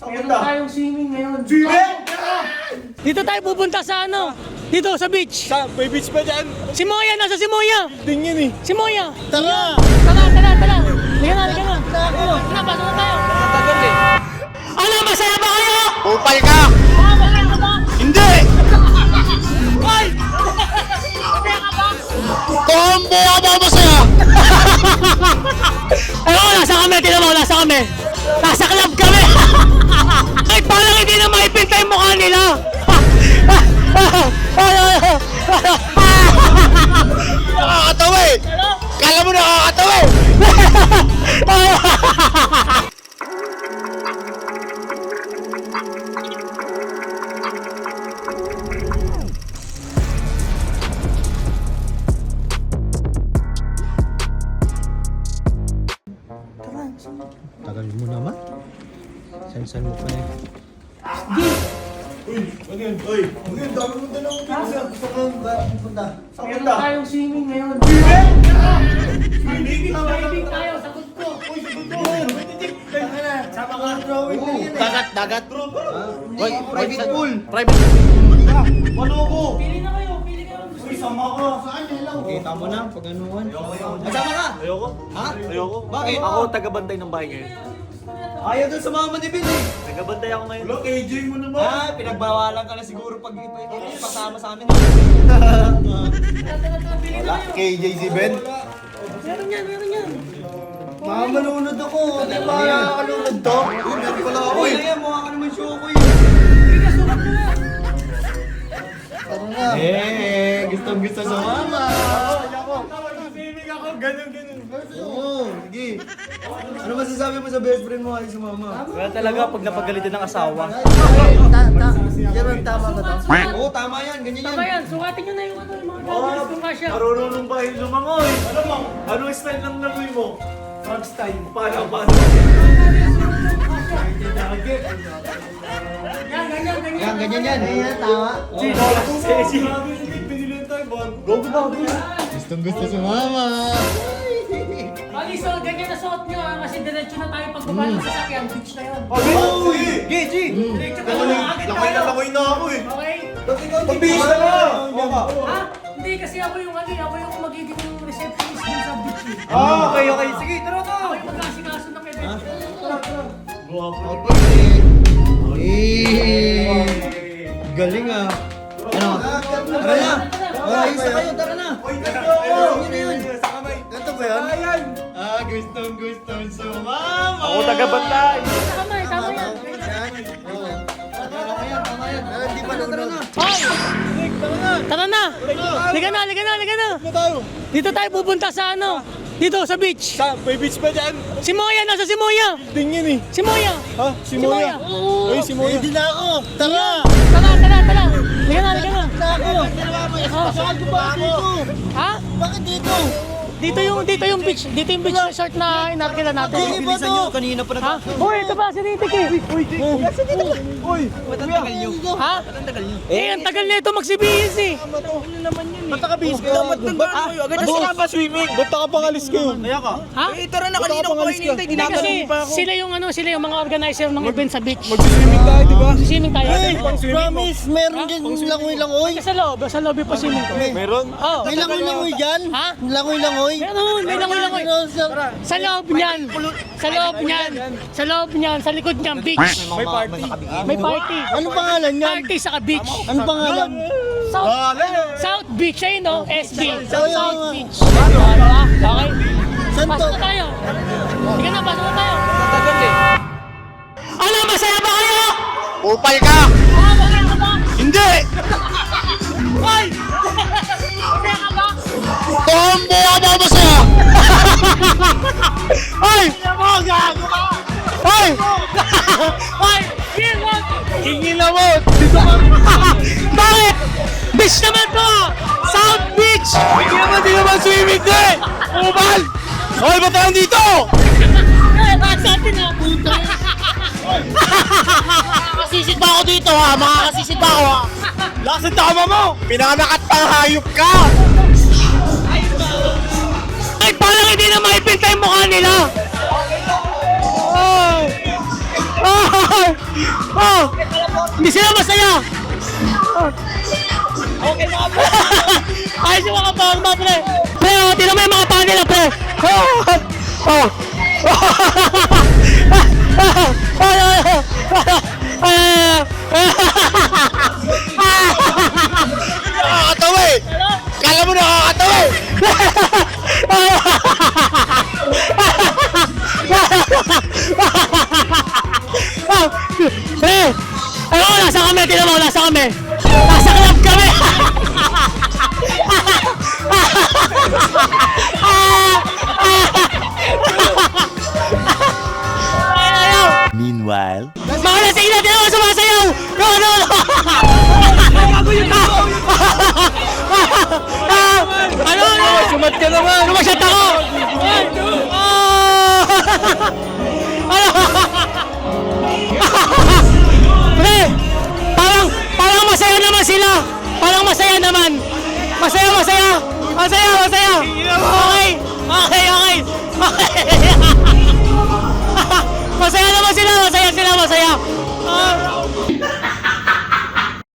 Meron tayong swimming ngayon. Swimming? Dito tayo pupunta sa ano? Dito sa beach. May beach ba dyan? Si Moya, nasa si Moya. Tingin eh. Si Moya. Tara! Tara. Liga na. Tara, pasok na tayo. Ano, masaya ba kayo? Upal ka! Masaya ka ba? Hindi! Hoy! Masaya ka ba? Tombo ka ba masaya? Ayun, nasa kami. Tignan mo, nasa kami. Nasa club kami. Ay, parang hindi na maipinta yung mukha nila. Nakakatawa eh! Kala mo nakakatawa eh! Tagal mo naman. Sensan mo pa eh. Meron tayong swimming ngayon. Diving tayo, sagot ko. Dagat. Hoy, private pool. Pili na kayo, pili kayo. Kita mo na pag anuan. Kasama ka? Ayoko. Ha? Ayoko. Bakit? Ako tagabantay ng bahay ngayon. Ayaw dun sa mga manibin eh. Tagabantay ako ngayon. Look, AJ mo naman. Pinagbawalan ka na siguro pag pasama sa amin. Pili na kayo. KJZ Ben? Meron yan. Mga malunod ako. Di ba nakakalunod to? Meron pala ako eh. Yan, mukha ka naman syoko eh. Pili, sukat mo na. Gusto sa mama. Ganun. Oo, sige. Ano masasabi mo sa best friend mo ay sa mama? Kaya talaga pag napagalitan ng asawa. Yan tama ba to? Oo, tama yan. Ganyan Tama yan, sukatin nyo na yung ano, yung mga gagawin kung kasya. Marunong ba yung lumangoy? Ano style ng langoy mo? Frog style. Paano? Yan, ganyan. Yan, tama. Gusto sa mama. Pagi, so ganyan na suot nyo kasi diretso na tayo pagbaba ng sasakyan, beach na yun. G! Diretso ka na, agad tayo. Lakoy na ako eh. Okay? Pagbihis na ka! Ha? Hindi, kasi ako yung magiging receptionist dun sa beach eh. Okay. Sige, tara na. Ako yung mag-asikaso ng event. Galing ah. Ano? Tara na. Ayos na kayo, tara na. Yun. Ganito ba yan? Gustong sumama. Ako tagabantay. Tama yan. Tama yan. Hindi pa nunod. Hoy! Tara na. Liga na. Dito tayo pupunta sa ano? Dito sa beach. May beach ba dyan? Si Moya, nasa si Moya. Tingin eh. Si Moya. Ha? Si Moya? Ay, si Moya. Hindi na ako. Tara! Tara. Liga na. Saan ko ba dito? Ha? Bakit dito? Dito yung beach resort na inarkila natin. Bilisan nyo, kanina pa Ha? Hoy, ito ba si Nitik eh. Uy, matagal nyo. Ha? Ang tagal na ito magsibihis eh. Matakabihis ka. Dapat nandun kayo. Agad na sila ba swimming? Ba't nakapangalis kayo? Kaya ka. Ha? Tara na, kanina ko kayo hinintay. Hindi kasi sila yung mga organizer ng event sa beach. Mag-swimming tayo, di ba? Swimming tayo. Promise, meron din langoy-langoy. Sa loob yung swimming ko. Meron? Oh. May langoy-langoy dyan? Ha? Langoy-langoy? Meron, may langoy. Sa loob niyan, sa likod niyan, beach. May party. May party. Anong pangalan yan? Party sa beach. Anong pangalan? South Beach, ayun no? SB. South Beach. Okay? Saan to? Pasok na tayo. Sige na, pasok na tayo. Ano, masaya ba kayo? Upal ka! Masaya ka ba? Hindi! Hoy! Masaya ka ba? Tombo ka ba masaya? Ay! Gago ka! Ay! Hoy! Gilwag! Tingin na mo! Dito ka! Bakit? Beach naman to! South Beach! Hindi naman swimming ka eh! Upal! Hoy, ba't tayo dito? Eh, bakit sa atin ah? Makakasisid ba ako dito ha? Makakasisid ba ako ha? Lakas ang tama mo! Pinanganak at panghayop ka! Ay, parang hindi na maipinta yung mukha nila! Oh! Oh! Oh! Hindi sila masaya! Okay mga pre! Ayos yung mga bawang mga pre! Pre, oh, tingnan mo yung mga paa nila pre! Oh! Nakakatawa eh! Kala mo nakakatawa eh! Pre! Ano, nasa kami, tingnan mo, nasa kami! Nasa club kami! Meanwhile... Mga lasing na, tingnan mo, sumasayaw! No, no, no! Ano, ano? Sumat ka naman! Sumasyat ako! Ano? Pre, parang masaya naman sila. Parang masaya naman. Masaya. Okay. Masaya naman sila. Masaya.